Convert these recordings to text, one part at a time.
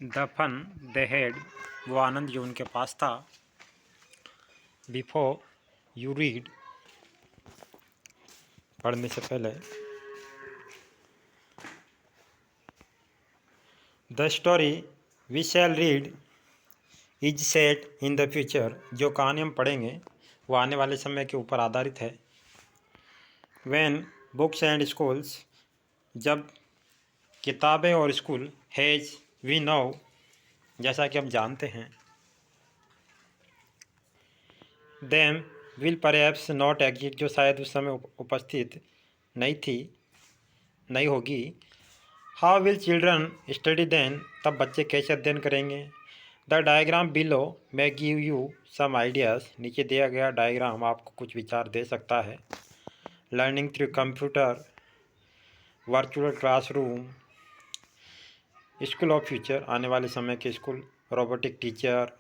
The fun they had, वो आनंद जो उनके पास था। बिफोर यू रीड, पढ़ने से पहले। The story we shall read is set in the future, जो कहानी हम पढ़ेंगे वो आने वाले समय के ऊपर आधारित है। व्हेन बुक्स एंड स्कूल्स, जब किताबें और स्कूल। हैज वी नो, जैसा कि हम जानते हैं। Them will perhaps not exist, जो शायद उस समय उपस्थित नहीं होगी। How will children study then, तब बच्चे कैसे अध्ययन करेंगे। The diagram below may give you some ideas, नीचे दिया गया डायग्राम आपको कुछ विचार दे सकता है। Learning through computer, virtual classroom, school of future, आने वाले समय के school. Robotic teacher,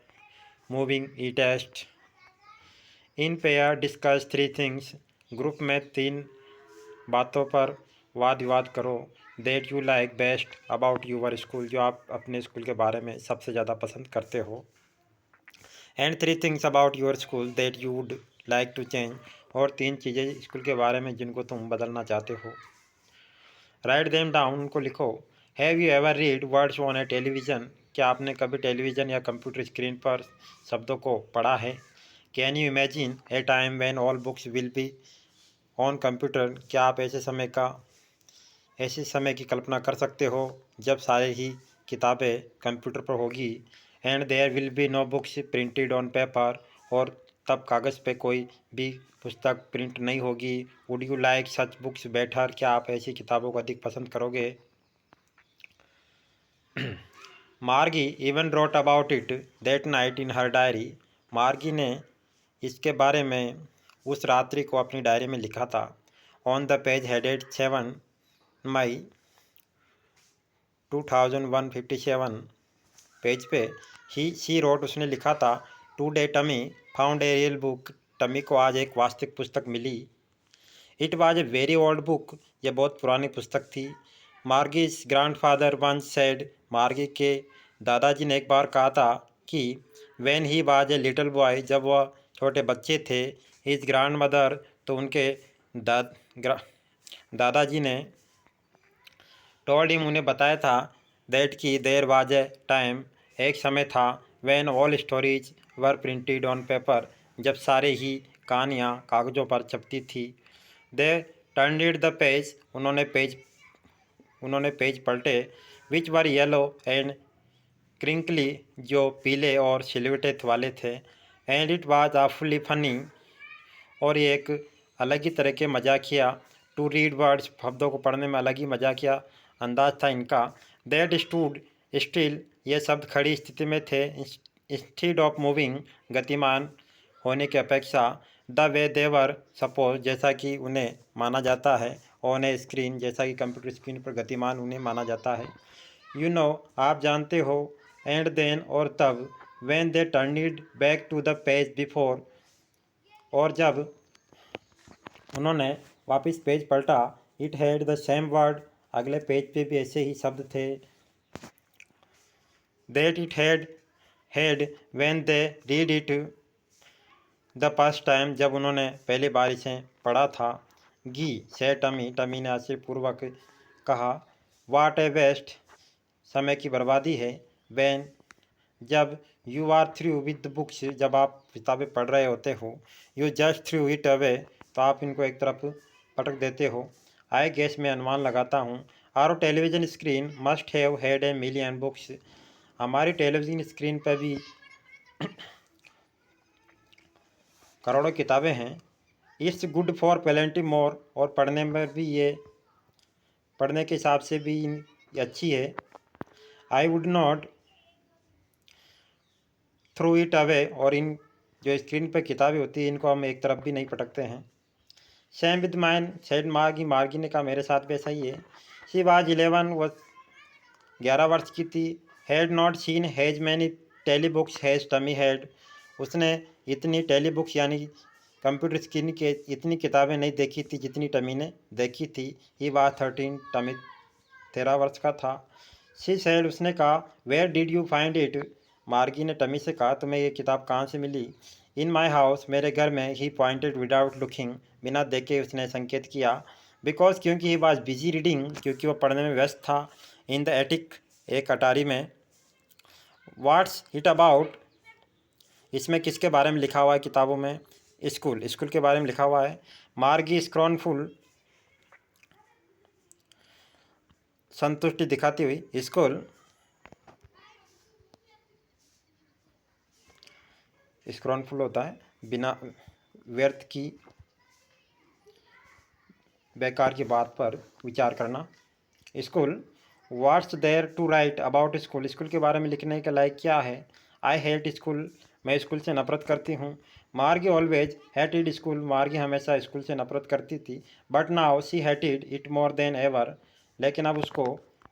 moving e test. In pair discuss 3 things, group में 3 बातों पर वाद विवाद करो। That you like best about your school, जो आप अपने स्कूल के बारे में सबसे ज़्यादा पसंद करते हो। And 3 things about your school that you would like to change, और 3 चीज़ें स्कूल के बारे में जिनको तुम बदलना चाहते हो। राइट देम डाउन, उनको लिखो। Have you ever read words on A television, क्या आपने कभी टेलीविज़न या कंप्यूटर स्क्रीन पर शब्दों को पढ़ा है। Can you imagine A time when all books will be on computer, क्या आप ऐसे समय की कल्पना कर सकते हो जब सारे ही किताबें कंप्यूटर पर होगी। And there will be no books printed on paper, और तब कागज़ पे कोई भी पुस्तक प्रिंट नहीं होगी। Would you like such books better, क्या आप ऐसी किताबों को अधिक पसंद करोगे। मार्गी even wrote about it that night in her diary, मार्गी ने इसके बारे में उस रात्रि को अपनी डायरी में लिखा था। ऑन द पेज हेडेड 7 मई 2157, पेज पे शी रोट, उसने लिखा था। Today Tommy found a real book, Tommy को आज एक वास्तविक पुस्तक मिली। It was a very old book, यह बहुत पुरानी पुस्तक थी। मार्गीज ग्रैंडफादर वंस सेड, मार्गी के दादाजी ने एक बार कहा था कि when he was a little boy, जब वह छोटे बच्चे थे। हिज ग्रैंड मदर, तो उनके दादाजी ने टोल्ड हिम, उन्हें बताया था। दैट कि देयर वाज ए टाइम, एक समय था। When all stories were printed on paper, जब सारे ही कहानियाँ कागज़ों पर छपती थी। दे टर्नड द पेज, उन्होंने पेज पलटे। विच वर येलो एंड क्रिंकली, जो पीले और सिलवटे वाले थे। And it was awfully funny, और ये एक अलग ही तरह के मजाकिया। टू रीड वर्ड्स, शब्दों को पढ़ने में अलग ही मजाकिया अंदाज था इनका। दैट स्टूड स्टिल, ये शब्द खड़ी स्थिति में थे। इंस्टीड ऑफ मूविंग, गतिमान होने की अपेक्षा। द वे देवर सपोज, जैसा कि उन्हें माना जाता है। ऑन ए स्क्रीन, जैसा कि कंप्यूटर स्क्रीन पर गतिमान उन्हें माना जाता है। यू नो, आप जानते हो। एंड देन, और तब। When they turned back to the page before, और जब उन्होंने वापस पेज पलटा। It had the same word, अगले पेज पे भी ऐसे ही शब्द थे। That it had when they read it the first time, जब उन्होंने पहली बार इसे पढ़ा था। गी से टमी, टमी ने आश्चर्यपूर्वक कहा। वाट ए वेस्ट, समय की बर्बादी है। व्हेन, जब। You are through with the books, जब आप किताबें पढ़ रहे होते हो। You just threw it away, तो आप इनको एक तरफ पटक देते हो। आई गेस, मैं अनुमान लगाता हूँ। Our television screen must have had a million books, हमारी टेलीविज़न स्क्रीन पर भी करोड़ों किताबें हैं। It's good for plenty more, और पढ़ने में भी ये, पढ़ने के हिसाब से भी ये अच्छी है। I would not through it away, और इन जो स्क्रीन पर किताबें होती हैं इनको हम एक तरफ भी नहीं पटकते हैं। सेम विद माइन सेड मार्गी, मार्गी ने कहा मेरे साथ भी ऐसा ही है। शी वाज 11, वो 11 वर्ष की थी। Had not seen as many telebooks as Tommy had, उसने इतनी टेली बुक्स यानी कंप्यूटर स्क्रीन के इतनी किताबें नहीं देखी थी जितनी टमी ने देखी थी। ही वाज 13, टमी 13 वर्ष का था। शी सेड, उसने कहा, where did you find it? Margie ने टमी से कहा, तुम्हें ये किताब कहाँ से मिली? इन माई हाउस, मेरे घर में। ही पॉइंटेड विदाउट लुकिंग, बिना देखे उसने संकेत किया। बिकॉज, क्योंकि ही वॉज बिजी रीडिंग, क्योंकि वह पढ़ने में व्यस्त था। इन द एटिक, एक अटारी में। What's it about? इसमें किसके बारे में लिखा हुआ है किताबों में? स्कूल, स्कूल के बारे में लिखा हुआ है। मार्गी स्क्रॉनफुल, संतुष्टि दिखाती हुई। स्कूल, स्क्रॉनफुल होता है बिना व्यर्थ की, बेकार की बात पर विचार करना। School, what's there to write about school? School के बारे में लिखने के लायक क्या है? आई हेट स्कूल, मैं स्कूल से नफरत करती हूँ। मार्गी ऑलवेज हेटेड स्कूल, मार्गी हमेशा स्कूल से नफरत करती थी। But now she hated it more than ever, लेकिन अब उसको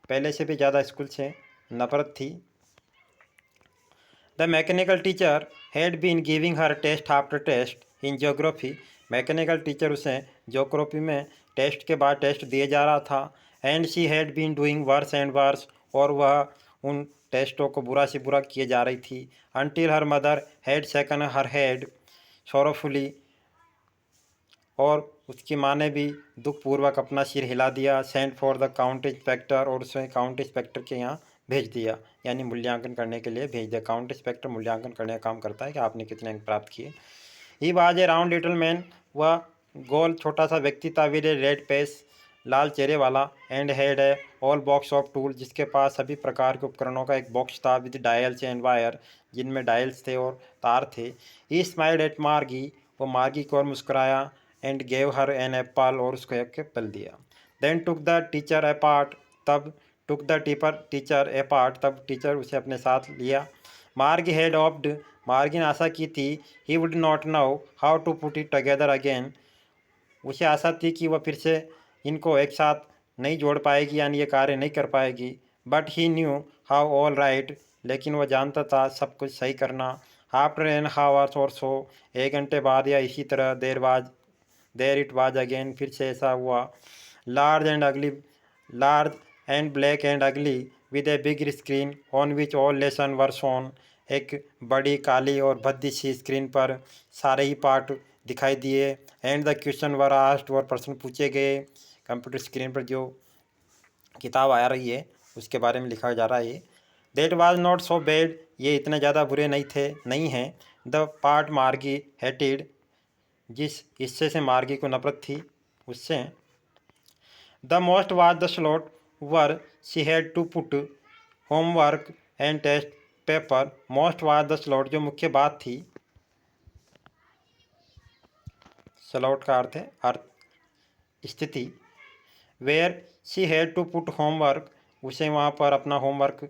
पहले से भी ज़्यादा स्कूल से नफरत थी। The mechanical teacher had been giving her test after test in geography, mechanical teacher उसे ज्योग्राफी में टेस्ट के बाद टेस्ट दिए जा रहा था। And she had been doing worse and worse, और वह उन टेस्टों को बुरा से बुरा किए जा रही थी। Until her mother had shaken her head sorrowfully, और उसकी माँ ने भी दुखपूर्वक अपना सिर हिला दिया। Sent for the count inspector, और उसे काउंट इंस्पेक्टर के यहाँ भेज दिया, यानी मूल्यांकन करने के लिए भेज दिया। काउंट इंस्पेक्टर मूल्यांकन करने का काम करता है कि आपने कितने अंक प्राप्त किए। He was A round little man, वह गोल छोटा सा व्यक्ति था। विद ए रेड फेस, लाल चेहरे वाला। And had a all box of tool, जिसके पास सभी प्रकार के उपकरणों का एक बॉक्स था। विद डायल्स एंड वायर, जिनमें डायल्स थे और तार थे। ही स्माइल्ड एट मार्गी, वो मार्गी को और मुस्कुराया। And gave her an apple, और उसको एक एप्पल दिया। Then took the teacher apart, तब टुक द टीचर अपार्ट, तब टीचर उसे अपने साथ लिया। मार्गी हैड ऑप्ड, मार्गी ने आशा की थी, he would not know how to put it together again, उसे आशा थी कि वह फिर से इनको एक साथ नहीं जोड़ पाएगी, यानी ये कार्य नहीं कर पाएगी। But he knew how all right, लेकिन वह जानता था सब कुछ सही करना। आफ्टर एन हावर्स और सो, 1 घंटे बाद या इसी तरह, देर इट वाज अगेन, फिर से ऐसा हुआ। लार्ज एंड अगली, लार्ज एंड ब्लैक एंड अगली, with a big screen on which all lesson were shown, एक बड़ी काली और भद्दी सी स्क्रीन पर सारे ही पाठ दिखाई दिए। And the question were asked, और प्रश्न पूछे गए। कंप्यूटर स्क्रीन पर जो किताब आ रही है उसके बारे में लिखा जा रहा है। That was not so bad, ये इतने ज़्यादा बुरे नहीं हैं। द पार्ट मार्गी हेटेड, जिस हिस्से से मार्गी को नफरत थी उससे। The most was the slot where she had to put homework and test paper. Most was the slot, जो मुख्य बात थी। स्लॉट का अर्थ है स्थिति। Where she had to put homework, उसे वहाँ पर अपना होमवर्क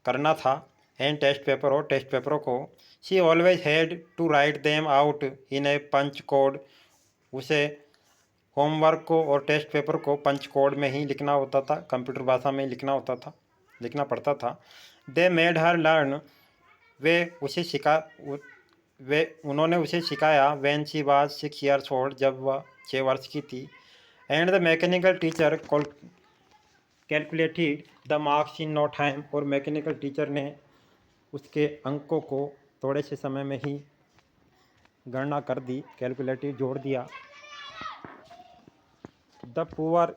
करना था। एंड टेस्ट पेपर, और टेस्ट पेपरों को। She always had to write them out in a punch code, उसे होमवर्क को और टेस्ट पेपर को पंच कोड में ही लिखना होता था, कंप्यूटर भाषा में ही लिखना होता था, लिखना पड़ता था। दे मेड हर लर्न, वे उसे वे उन्होंने उसे सिखाया। When she was 6 years old, जब वह 6 वर्ष की थी। And the mechanical teacher calculated the marks in no time, और मैकेनिकल टीचर ने उसके अंकों को थोड़े से समय में ही गणना कर दी, कैलकुलेटेड जोड़ दिया। The poor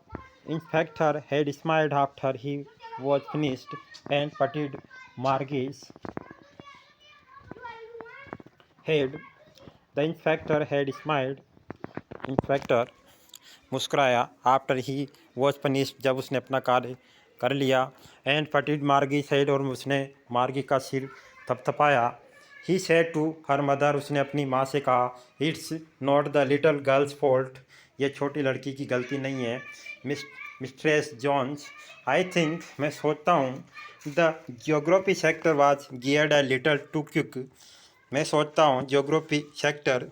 inspector had smiled after he was finished and patted Margie's head. The inspector had smiled. Inspector मुस्कुराया। आफ्टर ही वॉज फिनिश्ड, जब उसने अपना कार्य कर लिया। एंड पटिड मार्गी सेड, और उसने मार्गी का सिर थपथपाया। He said to her mother, उसने अपनी माँ से कहा, it's not the little girl's fault, ये छोटी लड़की की गलती नहीं है। मिस्ट्रेस जॉन्स, आई थिंक, मैं सोचता हूँ, the geography sector was geared a little too quick, मैं सोचता हूँ जियोग्राफी सेक्टर,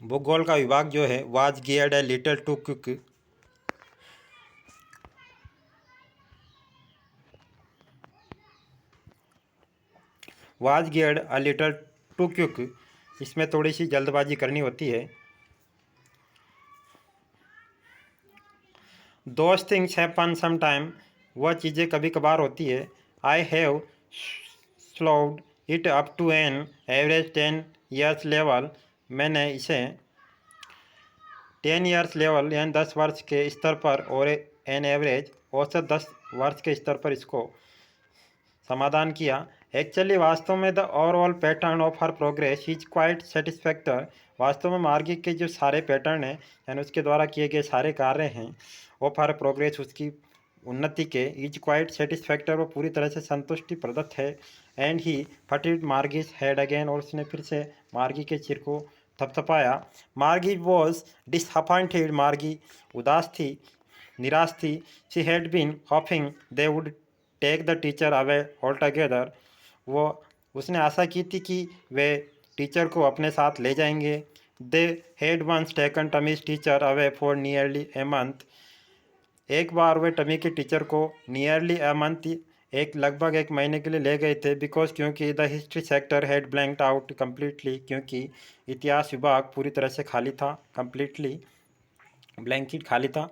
भूगोल का विभाग जो है, was geared a little too quick, was geared a little too quick, इसमें थोड़ी सी जल्दबाजी करनी होती है। Those things happen some time, वह चीज़ें कभी कभार होती है। I have slowed it up to an average 10 years level. मैंने इसे 10 years लेवल यानी 10 वर्ष के स्तर पर और एन एवरेज औसत 10 वर्ष के स्तर पर इसको समाधान किया। एक्चुअली वास्तव में the overall pattern of her progress is quite satisfactory. वास्तव में मार्गी के जो सारे पैटर्न हैं यानी उसके द्वारा किए गए सारे कार्य हैं ऑफ हर प्रोग्रेस उसकी उन्नति के इज क्वाइट सेटिस्फैक्टर वो पूरी तरह से संतुष्टि प्रदत्त है। एंड ही फटिड मार्गीज हेड अगेन और उसने फिर से मार्गी के सिर को थपथपाया। मार्गी वॉज डिसअपॉइंटेड। मार्गी उदास थी, निराश थी। She had been hoping they would take the teacher away altogether. वो उसने आशा की थी कि वे टीचर को अपने साथ ले जाएंगे। They had once taken Tommy's teacher away for nearly a month. एक बार वे टमी के टीचर को नियरली ए मंथ लगभग एक महीने के लिए ले गए थे। बिकॉज क्योंकि the history sector had blanked out completely. क्योंकि इतिहास विभाग पूरी तरह से खाली था, कम्प्लीटली ब्लैंकेट खाली था।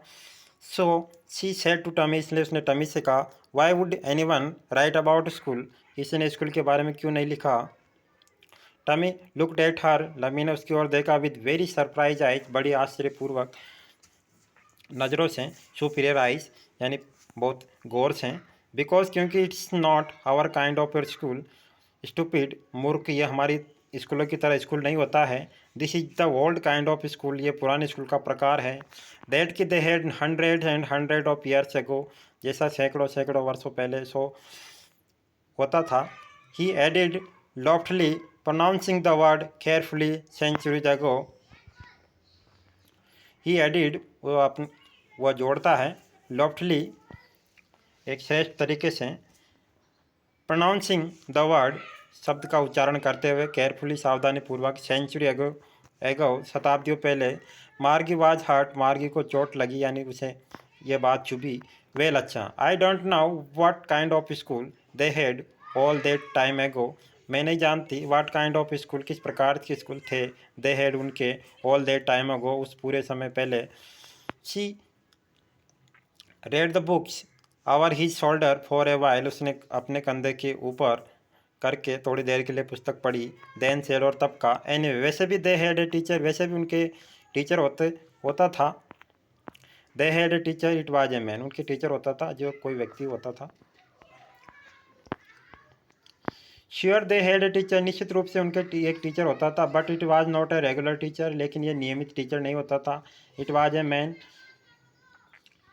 So she said to Tommy, इसलिए उसने टमी से कहा why would anyone write about school. किसी ने स्कूल के बारे में क्यों नहीं लिखा। Tommy looked at her. Tommy ने उसकी ओर देखा विद वेरी सरप्राइज आइज, बड़ी आश्चर्यपूर्वक नज़रों से। सुपीरियर आइज यानी बहुत गौर से। बिकॉज क्योंकि it's not our kind of your school. Stupid, मूर्ख, ये हमारी स्कूलों की तरह स्कूल नहीं होता है। This is the old kind of school, ये पुराने स्कूल का प्रकार है। दैट कि they had hundred and hundred of years ago, जैसा सैकड़ों सैकड़ों वर्षों पहले सो होता था। He added loftily pronouncing the word carefully centuries ago. He added वह जोड़ता है, लॉफ्टली एक श्रेष्ठ तरीके से, प्रोनाउंसिंग द वर्ड शब्द का उच्चारण करते हुए, केयरफुली सावधानी पूर्वक, सेंचुरी एगो एगो शताब्दियों पहले। मार्गी वाज हर्ट, मार्गी को चोट लगी यानी उसे यह बात चुभी। वेल अच्छा, I don't know what kind of school they had all that time एगो। मैं नहीं जानती व्हाट काइंड ऑफ स्कूल किस प्रकार के स्कूल थे दे हैड उनके ऑल दैट टाइम एगो उस पूरे समय पहले। She read the books over his shoulder for a while. उसने अपने कंधे के ऊपर करके थोड़ी देर के लिए पुस्तक पढ़ी। देन सेड, और तब का। एनीवे, वैसे भी दे हैड ए टीचर, वैसे भी उनके टीचर होता था। They had a teacher it was a man, उनके टीचर होता था जो कोई व्यक्ति होता था। Sure they had a teacher, निश्चित रूप से उनके एक टीचर होता था। But it was not a regular teacher, लेकिन ये नियमित टीचर नहीं होता था। इट वाज ए मैन,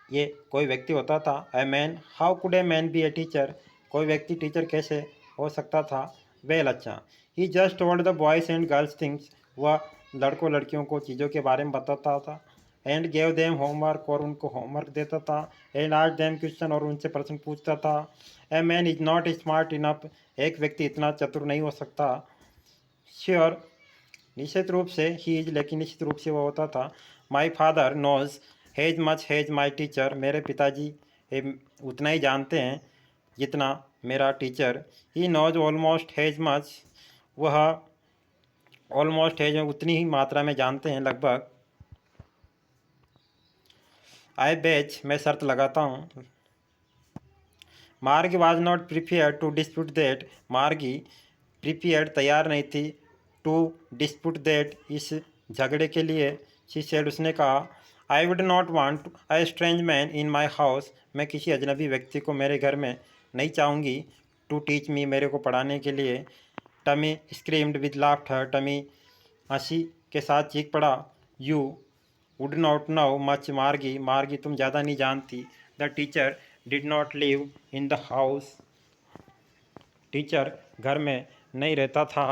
ये कोई व्यक्ति होता था। A man, how could a man be a teacher, कोई व्यक्ति टीचर कैसे हो सकता था। वेल अच्छा, he just told the boys and girls things, वह लड़कों लड़कियों को चीज़ों के बारे में बताता था। एंड गेव देम होमवर्क, और उनको होमवर्क देता था। एंड आस्क्ड देम क्वेश्चन, और उनसे प्रश्न पूछता था। A man is not smart enough, एक व्यक्ति इतना चतुर नहीं हो सकता। श्योर, निश्चित रूप से। ही इज, लेकिन निश्चित रूप से वह होता था। My father knows as much as my teacher, मेरे पिताजी उतना ही जानते हैं जितना मेरा teacher. He knows almost as much, वह ऑलमोस्ट हैज उतनी ही मात्रा में जानते हैं, लगभग। आई बेच, मैं शर्त लगाता हूँ। Margie was not prepare to dispute that, Margie prepare तैयार नहीं थी। टू डिस्प्यूट दैट, इस झगड़े के लिए। शी सेड, उसने कहा I would not want a strange man in my house, मैं किसी अजनबी व्यक्ति को मेरे घर में नहीं चाहूँगी। टू टीच मी, मेरे को पढ़ाने के लिए। Tommy screamed with laughter, Tommy हंसी के साथ चीख पड़ा। You would not know much Margie, Margie तुम ज़्यादा नहीं जानती। The teacher did not live in the house, teacher घर में नहीं रहता था।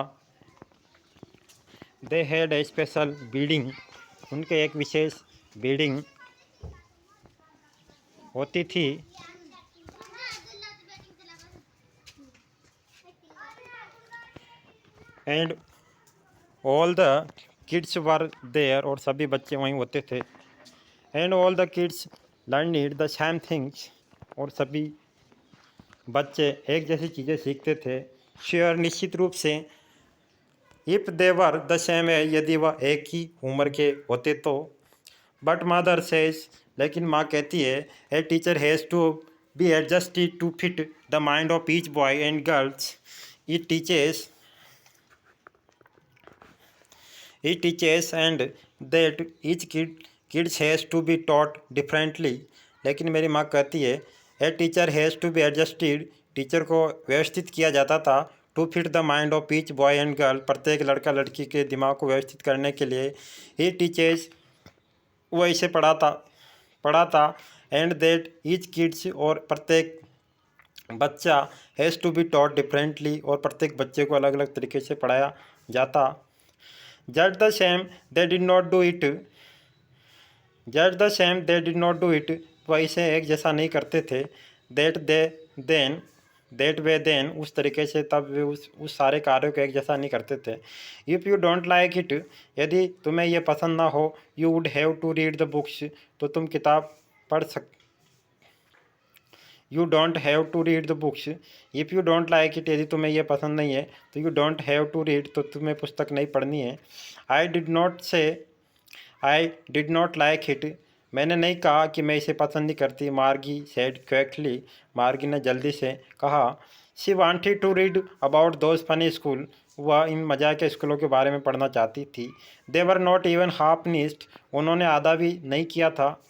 They had a special building, उनके एक विशेष बिल्डिंग होती थी। And all the kids were there, और सभी बच्चे वहीं होते थे। And all the kids learned the same things, और सभी बच्चे एक जैसी चीज़ें सीखते थे। श्योर, निश्चित रूप से। If they were the same है, यदि वह एक ही उम्र के होते तो। बट मदर सेज, लेकिन माँ कहती है a teacher has to be adjusted to fit the mind of each boy and girls. It teaches and that each kids has to be taught differently. लेकिन मेरी माँ कहती है a teacher has to be adjusted, teacher को व्यवस्थित किया जाता था to fit the mind of each boy and girl, प्रत्येक लड़का लड़की के दिमाग को व्यवस्थित करने के लिए ही टीचर्स वो इसे पढ़ाता एंड देट ईच किड्स, और प्रत्येक बच्चा has to be taught differently, और प्रत्येक बच्चे को अलग अलग तरीके से पढ़ाया जाता। Just the same they did not do it, वह इसे एक जैसा नहीं करते थे। दैट वे देन, उस तरीके से तब वे उस सारे कार्यों को एक जैसा नहीं करते थे। If you don't like it, यदि तुम्हें यह पसंद ना हो, you would have to read the books, तो तुम किताब पढ़ सक you don't have to read the books. If you don't like it, यदि तुम्हें यह पसंद नहीं है, तो you don't have to read, तो तुम्हें पुस्तक नहीं पढ़नी है। I did not like it, मैंने नहीं कहा कि मैं इसे पसंद नहीं करती। मार्गी सेड क्विकली, मार्गी ने जल्दी से कहा। She wanted to read about those funny school, वह इन मज़ा के स्कूलों के बारे में पढ़ना चाहती थी। They were not even half finished, उन्होंने आधा भी नहीं किया था।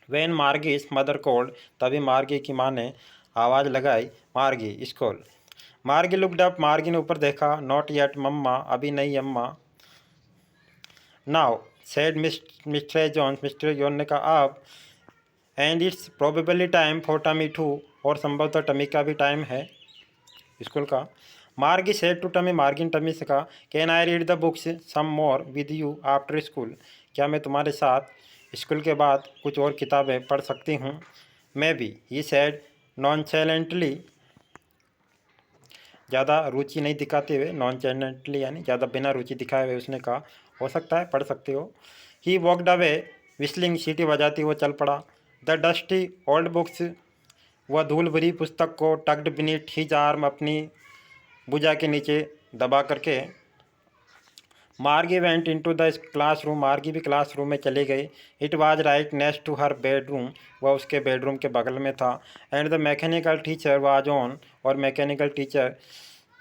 वैन मार्गीज मदर कोल्ड, तभी मार्गी की माँ ने आवाज़ लगाई, मार्गी स्कूल। मार्गी लुक्ड अप, मार्गी ने ऊपर देखा। नॉट येट मम्मा, अभी नहीं अम्मा। Now said mister Jones, mister John ने कहा अब। And it's probably time for Tommy too, और संभवतः टमी का भी टाइम है स्कूल का। मार्गी सेड टू टमी, मार्गी ने टमी से कहा, can I read the books some more with you after school, क्या मैं तुम्हारे साथ स्कूल के बाद कुछ और किताबें पढ़ सकती हूँ। मे बी, ही सेड नॉनचैलेंटली, ज़्यादा रुचि नहीं दिखाते हुए, नॉनचैलेंटली यानी ज़्यादा बिना रुचि दिखाए हुए उसने कहा, हो सकता है, पढ़ सकते हो। ही वॉकड अवे विस्लिंग, सीटी बजाती वो चल पड़ा। द डस्टी ओल्ड बुक्स, वह धूल भरी पुस्तक को टक्ड बिनीथ हिज आर्म, अपनी भुजा के नीचे दबा करके। मार्गी वेंट इनटू द क्लासरूम, मार्गी भी क्लासरूम में चले गए। It was right next to her bedroom, वह उसके बेडरूम के बगल में था। And the mechanical teacher was on, और मैकेनिकल टीचर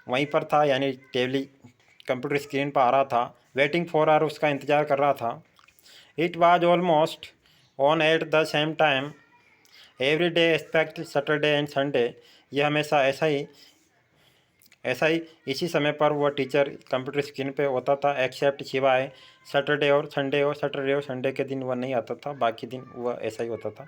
वहीं पर था, यानी टेबली कंप्यूटर स्क्रीन पर आ रहा था। वेटिंग फॉर हर, उसका इंतज़ार कर रहा था। It was almost on at the same time every day expect Saturday and Sunday, यह हमेशा ऐसा ही इसी समय पर वह टीचर कंप्यूटर स्क्रीन पे होता था, एक्सेप्ट सिवाय सैटरडे और संडे के दिन वह नहीं आता था, बाकी दिन वह ऐसा ही होता था।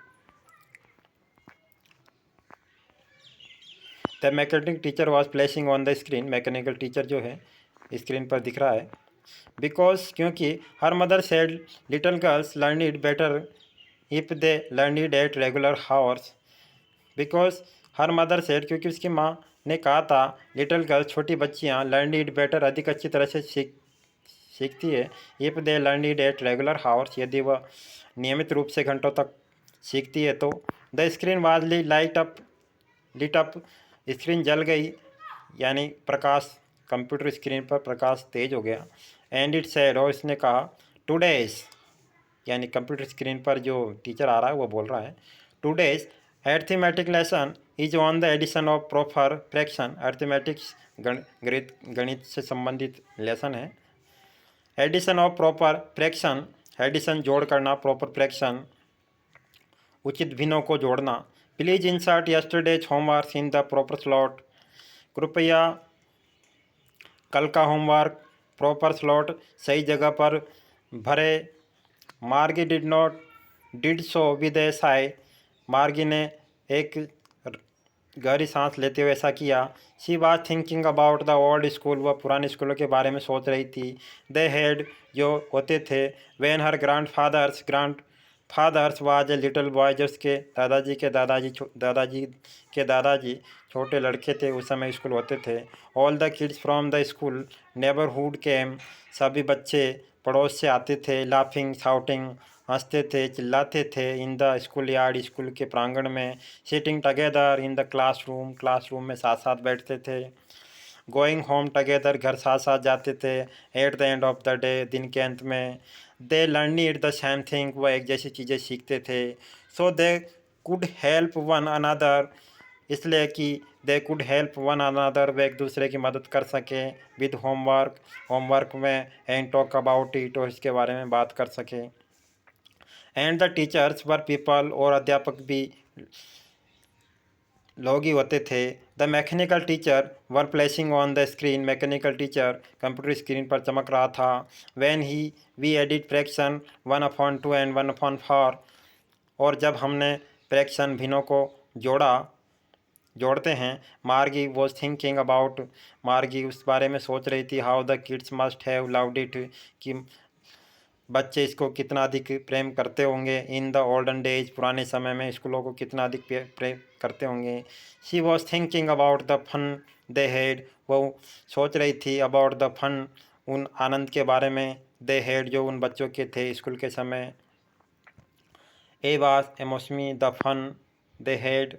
The mechanic teacher was placing on the screen, mechanical teacher जो है स्क्रीन पर दिख रहा है। बिकॉज, क्योंकि her mother said little girls learn it better if they learn it at regular hours. Because her mother said, क्योंकि उसकी माँ ने कहा था, लिटिल गर्ल्स छोटी बच्चियाँ लर्न इट बेटर अधिक अच्छी तरह से सीखती है, if they learn it at regular hours, यदि वह नियमित रूप से घंटों तक सीखती है तो। The screen was lit up, screen जल गई, यानी प्रकाश, कंप्यूटर स्क्रीन पर प्रकाश तेज हो गया। एंड इट सेड, और इसने कहा, टुडेज, यानी कंप्यूटर स्क्रीन पर जो टीचर आ रहा है वो बोल रहा है, today's arithmetic lesson is on the addition of proper fraction. Arithmetics गणित से संबंधित लेसन है। Addition of proper fraction, addition जोड़ करना, प्रॉपर फ्रैक्शन उचित भिन्नों को जोड़ना। Please insert yesterday's homework in the proper slot, कृपया कल का होमवर्क प्रॉपर स्लॉट सही जगह पर भरे। मार्गी डिड सो विद ए साई, मार्गी ने एक गहरी सांस लेते हुए ऐसा किया। She was thinking about the old school, वह पुराने स्कूलों के बारे में सोच रही थी। दे हैड, जो होते थे। When her grandfathers was a little boy, जो उसके दादाजी के दादाजी छोटे लड़के थे, उस समय स्कूल होते थे। All the kids from the school neighbourhood came, सभी बच्चे पड़ोस से आते थे। लाफिंग शाउटिंग, हंसते थे, चिल्लाते थे। In the school yard, school के प्रांगण में। सिटिंग टगेदर इन द क्लासरूम में साथ साथ बैठते थे। गोइंग होम टगेदर, घर साथ साथ जाते थे। At the end of the day, दिन के अंत में। They learn it the same thing, वह एक जैसी चीज़ें सीखते थे। So they could help one another, इसलिए कि they could help one another, वे एक दूसरे की मदद कर सकें विद होमवर्क, होमवर्क में, एंड टॉक अबाउट इट, और इसके बारे में बात कर सकें। And the teachers were people, और अध्यापक भी लोग ही होते थे। The mechanical teacher were placing on the screen, mechanical teacher computer screen पर चमक रहा था। When he we added fraction 1/2 and 1/4, और जब हमने फ्रैक्शन भिन्नों को जोड़ते हैं। मार्गी वॉज थिंकिंग अबाउट, मार्गी उस बारे में सोच रही थी, how the kids must have loved it, कि बच्चे इसको कितना अधिक प्रेम करते होंगे। इन द ओल्डन डेज, पुराने समय में स्कूलों को कितना अधिक प्रेम करते होंगे। She was thinking about the fun they had, वो सोच रही थी अबाउट द फन, उन आनंद के बारे में, दे हैड, जो उन बच्चों के थे स्कूल के समय। ए वाज एमोसमी द फन दे हैड,